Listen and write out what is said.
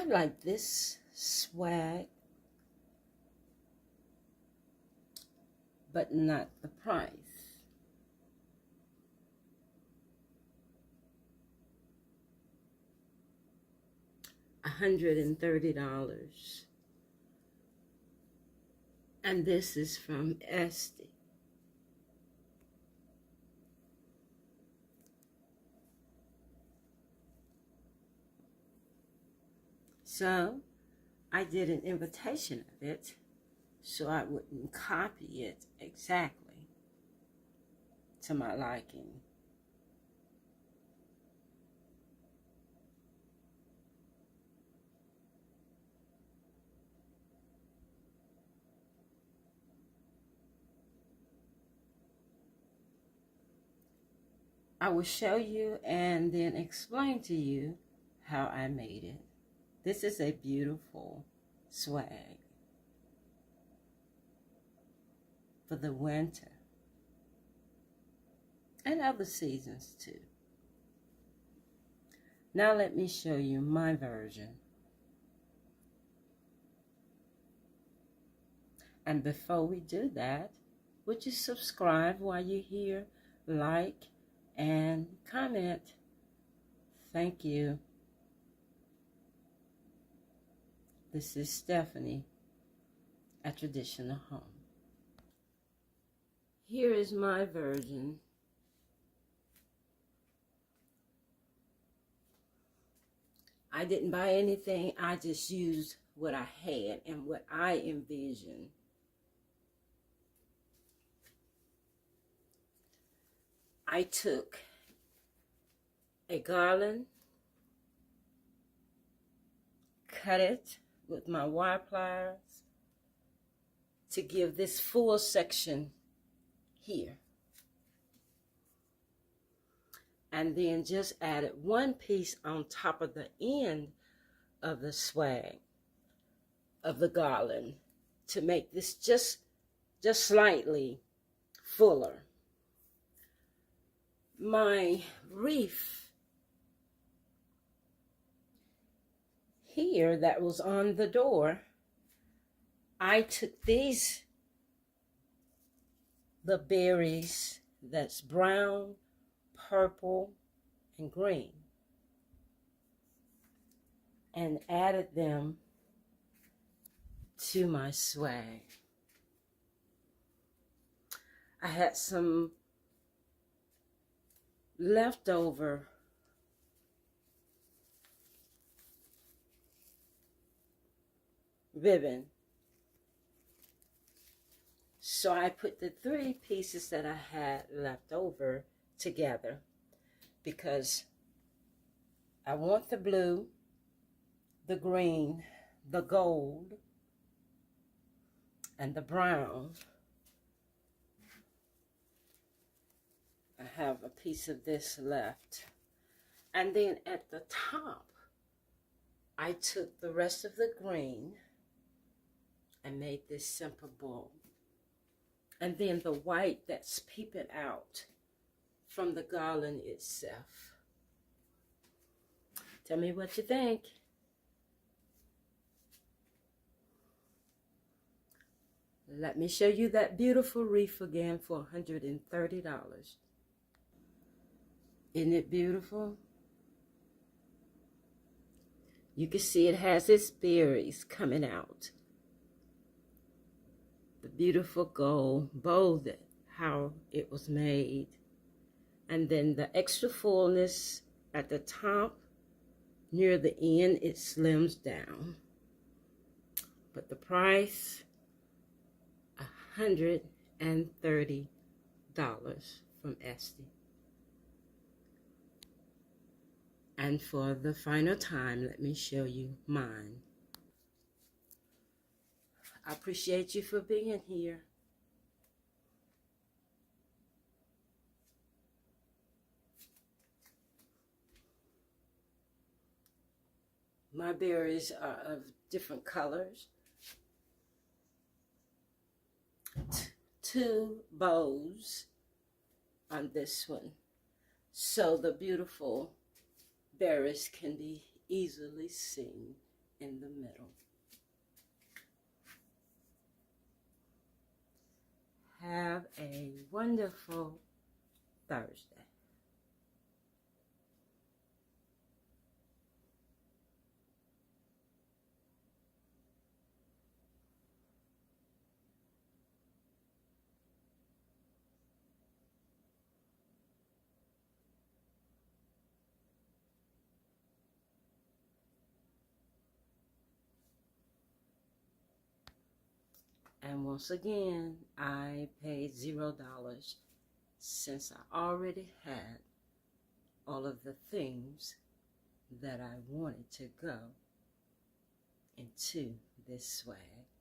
I like this swag, but not the price. $130. And this is from Esty. So I did an imitation of it so I wouldn't copy it exactly to my liking. I will show you and then explain to you how I made it. This is a beautiful swag for the winter and other seasons too. Now let me show you my version. And before we do that, would you subscribe while you're here, like, and comment? Thank you. This is Stephanie at Traditional Home. Here is my version. I didn't buy anything. I just used what I had and what I envisioned. I took a garland, cut it with my wire pliers to give this full section here. And then just added one piece on top of the end of the swag of the garland to make this just slightly fuller. My wreath here that was on the door, I took the berries that's brown, purple, and green, and added them to my swag. I had some leftover ribbon, so I put the 3 pieces that I had left over together because I want the blue, the green, the gold, and the brown. I have a piece of this left. And then at the top, I took the rest of the green and made this simple bow. And then the white that's peeping out from the garland itself. Tell me what you think. Let me show you that beautiful wreath again for $130. Isn't it beautiful? You can see it has its berries coming out. The beautiful gold bow, how it was made. And then the extra fullness at the top, near the end, it slims down. But the price, $130 from Esty. And for the final time, let me show you mine. I appreciate you for being here. My berries are of different colors. 2 bows on this one, so the beautiful berries can be easily seen in the middle. Have a wonderful Thursday. And once again, I paid $0 since I already had all of the things that I wanted to go into this swag.